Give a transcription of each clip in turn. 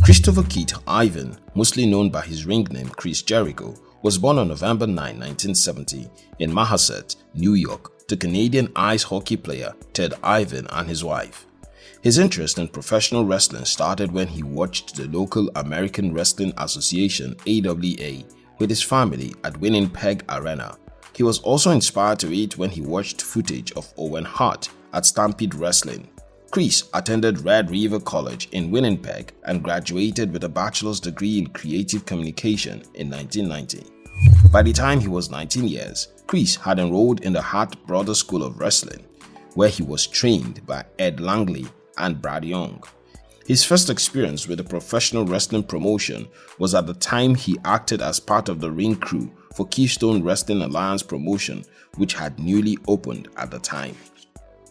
Christopher Keith Irvine, mostly known by his ring name Chris Jericho, was born on November 9, 1970 in Manhasset, New York, to Canadian ice hockey player Ted Irvine and his wife. His interest in professional wrestling started when he watched the local American Wrestling Association (AWA) with his family at Winnipeg Arena. He was also inspired to it when he watched footage of Owen Hart at Stampede Wrestling. Chris attended Red River College in Winnipeg and graduated with a bachelor's degree in creative communication in 1990. By the time he was 19 years, Chris had enrolled in the Hart Brothers School of Wrestling, where he was trained by Ed Langley and Brad Young. His first experience with a professional wrestling promotion was at the time he acted as part of the ring crew for Keystone Wrestling Alliance promotion, which had newly opened at the time.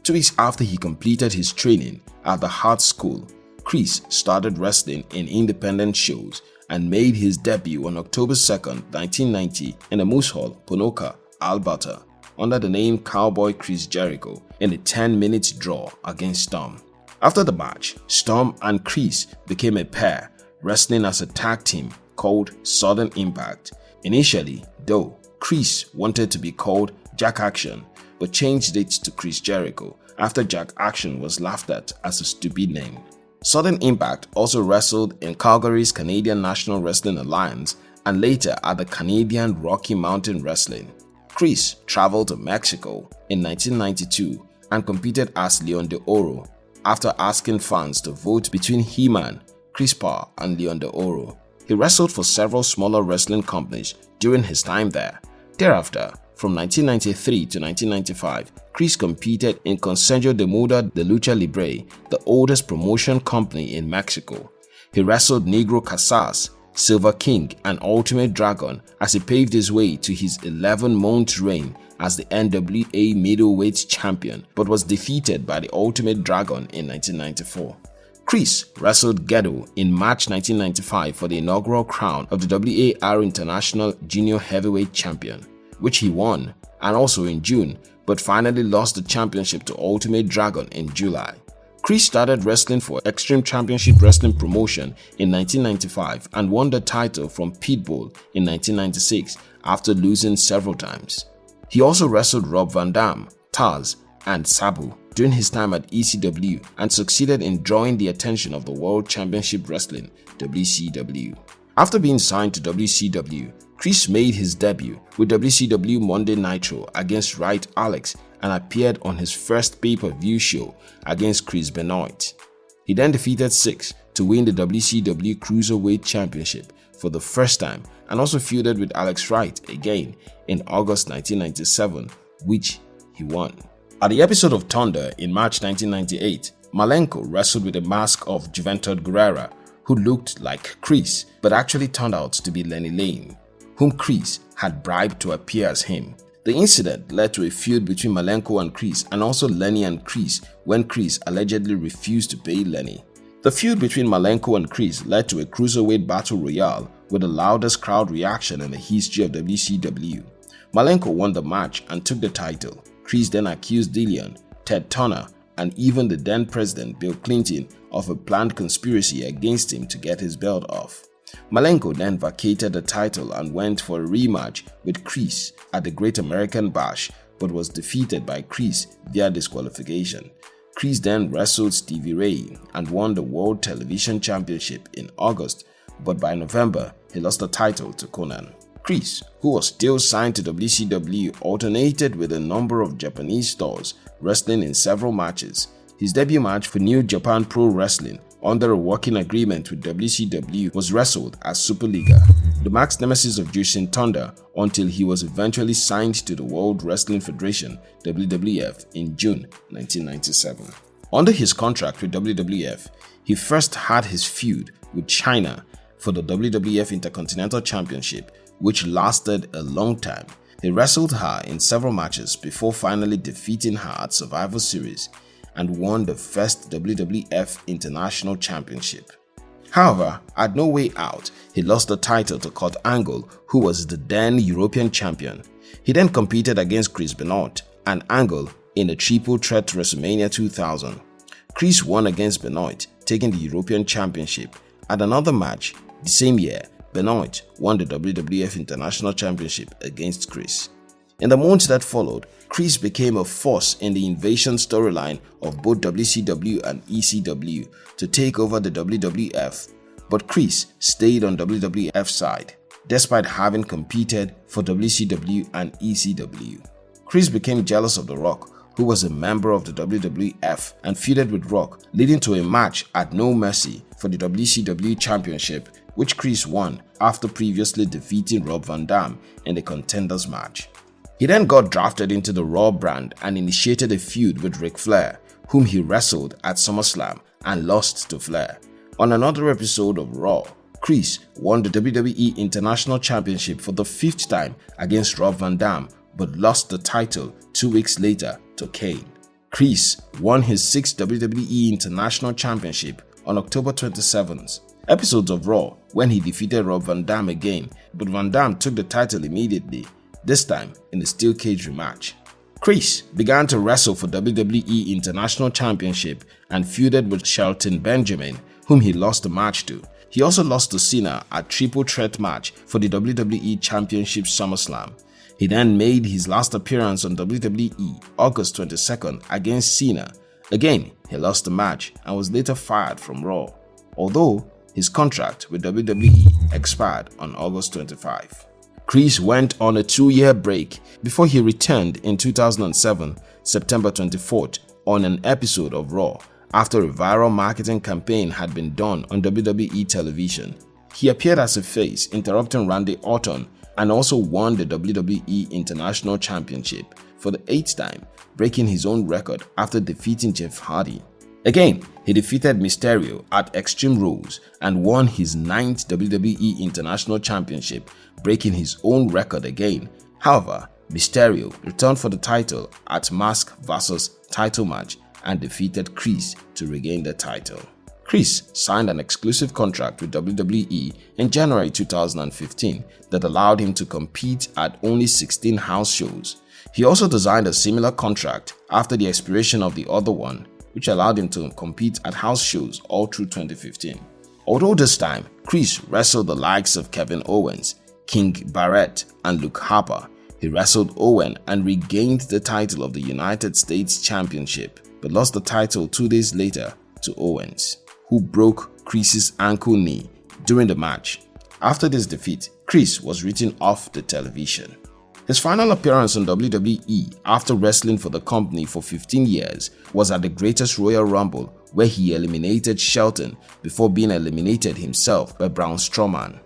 2 weeks after he completed his training at the Hart School, Chris started wrestling in independent shows and made his debut on October 2, 1990 in the Moose Hall, Ponoka, Alberta, under the name Cowboy Chris Jericho in a 10-minute draw against Storm. After the match, Storm and Chris became a pair, wrestling as a tag team called Sudden Impact. Initially, though, Chris wanted to be called Jack Action, but changed it to Chris Jericho after Jack Action was laughed at as a stupid name. Sudden Impact also wrestled in Calgary's Canadian National Wrestling Alliance and later at the Canadian Rocky Mountain Wrestling. Chris traveled to Mexico in 1992 and competed as Leon de Oro after asking fans to vote between He-Man, Chris Parr, and Leon de Oro. He wrestled for several smaller wrestling companies during his time there. Thereafter, from 1993 to 1995, Chris competed in Consejo de Moda de Lucha Libre, the oldest promotion company in Mexico. He wrestled Negro Casas, Silver King, and Ultimate Dragon as he paved his way to his 11-month reign as the NWA middleweight champion, but was defeated by the Ultimate Dragon in 1994. Chris wrestled Ghetto in March 1995 for the inaugural crown of the WAR International Junior Heavyweight Champion, which he won, and also in June, but finally lost the championship to Ultimate Dragon in July. Chris started wrestling for Extreme Championship Wrestling Promotion in 1995 and won the title from Pitbull in 1996 after losing several times. He also wrestled Rob Van Dam, Taz, and Sabu during his time at ECW and succeeded in drawing the attention of the World Championship Wrestling (WCW). After being signed to WCW, Chris made his debut with WCW Monday Nitro against Wright Alex and appeared on his first pay-per-view show against Chris Benoit. He then defeated Six to win the WCW Cruiserweight Championship for the first time and also feuded with Alex Wright again in August 1997, which he won. At the episode of Thunder in March 1998, Malenko wrestled with a mask of Juventud Guerrera, who looked like Chris but actually turned out to be Lenny Lane, whom Chris had bribed to appear as him. The incident led to a feud between Malenko and Chris and also Lenny and Chris when Chris allegedly refused to pay Lenny. The feud between Malenko and Chris led to a cruiserweight battle royale with the loudest crowd reaction in the history of WCW. Malenko won the match and took the title. Chris then accused Dillian, Ted Turner, and even the then president Bill Clinton of a planned conspiracy against him to get his belt off. Malenko then vacated the title and went for a rematch with Chris at the Great American Bash, but was defeated by Chris via disqualification. Chris then wrestled Stevie Ray and won the World Television Championship in August, but by November he lost the title to Conan. Chris, who was still signed to WCW, alternated with a number of Japanese stars, wrestling in several matches. His debut match for New Japan Pro Wrestling under a working agreement with WCW was wrestled as Superliga, the max nemesis of Jushin Thunder, until he was eventually signed to the World Wrestling Federation (WWF) in June 1997. Under his contract with WWF, he first had his feud with Chyna for the WWF Intercontinental Championship, which lasted a long time. He wrestled her in several matches before finally defeating her at Survivor Series and won the first WWF International Championship. However, at No Way Out, he lost the title to Kurt Angle, who was the then European champion. He then competed against Chris Benoit and Angle in a triple threat WrestleMania 2000. Chris won against Benoit, taking the European Championship, At another match the same year, Benoit won the WWF International Championship against Chris. In the months that followed, Chris became a force in the invasion storyline of both WCW and ECW to take over the WWF, but Chris stayed on WWF side, despite having competed for WCW and ECW. Chris became jealous of The Rock, who was a member of the WWF, and feuded with Rock, leading to a match at No Mercy for the WCW Championship, which Chris won after previously defeating Rob Van Dam in the Contenders match. He then got drafted into the Raw brand and initiated a feud with Ric Flair, whom he wrestled at SummerSlam and lost to Flair. On another episode of Raw, Chris won the WWE International Championship for the 5th time against Rob Van Dam, but lost the title 2 weeks later to Kane. Chris won his 6th WWE International Championship on October 27th. Episodes of Raw when he defeated Rob Van Dam again, but Van Dam took the title immediately, this time in a steel cage rematch. Chris began to wrestle for WWE International Championship and feuded with Shelton Benjamin, whom he lost the match to. He also lost to Cena at triple threat match for the WWE Championship SummerSlam. He then made his last appearance on WWE August 22nd against Cena. Again, he lost the match and was later fired from Raw, although his contract with WWE expired on August 25. Chris went on a 2-year break before he returned in 2007, September 24th, on an episode of Raw after a viral marketing campaign had been done on WWE television. He appeared as a face, interrupting Randy Orton, and also won the WWE International Championship for the 8th time, breaking his own record after defeating Jeff Hardy. Again, he defeated Mysterio at Extreme Rules and won his 9th WWE International Championship, breaking his own record again. However, Mysterio returned for the title at Mask vs. Title match and defeated Chris to regain the title. Chris signed an exclusive contract with WWE in January 2015 that allowed him to compete at only 16 house shows. He also designed a similar contract after the expiration of the other one, which allowed him to compete at house shows all through 2015. Although this time, Chris wrestled the likes of Kevin Owens, King Barrett, and Luke Harper. He wrestled Owen and regained the title of the United States Championship, but lost the title 2 days later to Owens, who broke Chris's ankle knee during the match. After this defeat, Chris was written off the television. His final appearance on WWE after wrestling for the company for 15 years was at the Greatest Royal Rumble, where he eliminated Shelton before being eliminated himself by Braun Strowman.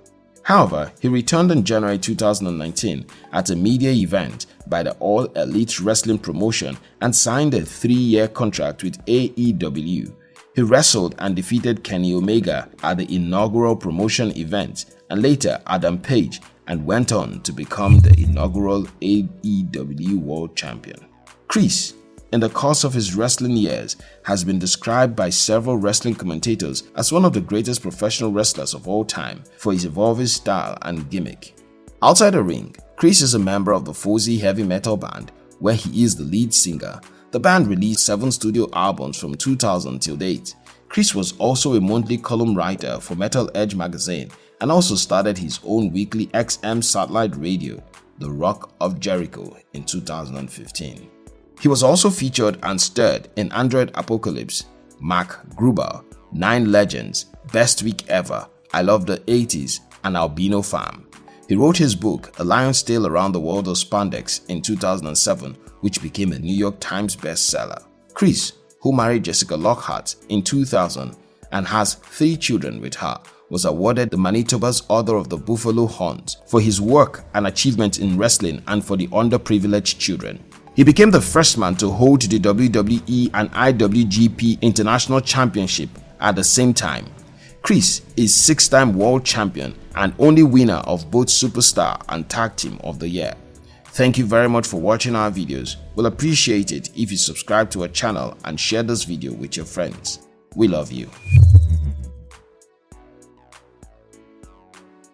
However, he returned in January 2019 at a media event by the All Elite Wrestling promotion and signed a 3-year contract with AEW. He wrestled and defeated Kenny Omega at the inaugural promotion event and later Adam Page, and went on to become the inaugural AEW World Champion. Chris, in the course of his wrestling years, has been described by several wrestling commentators as one of the greatest professional wrestlers of all time for his evolving style and gimmick. Outside the ring, Chris is a member of the Fozzy heavy metal band, where he is the lead singer. The band released 7 studio albums from 2000 till date. Chris was also a monthly column writer for Metal Edge magazine and also started his own weekly XM satellite radio, The Rock of Jericho, in 2015. He was also featured and starred in Android Apocalypse, Mark Gruber, 9 Legends, Best Week Ever, I Love the 80s, and Albino Farm. He wrote his book, A Lion's Tale Around the World of Spandex, in 2007, which became a New York Times bestseller. Chris, who married Jessica Lockhart in 2000 and has 3 children with her, was awarded the Manitoba's Order of the Buffalo Horns for his work and achievement in wrestling and for the underprivileged children. He became the first man to hold the WWE and IWGP International Championship at the same time. Chris is 6-time world champion and only winner of both Superstar and Tag Team of the Year. Thank you very much for watching our videos. We'll appreciate it if you subscribe to our channel and share this video with your friends. We love you.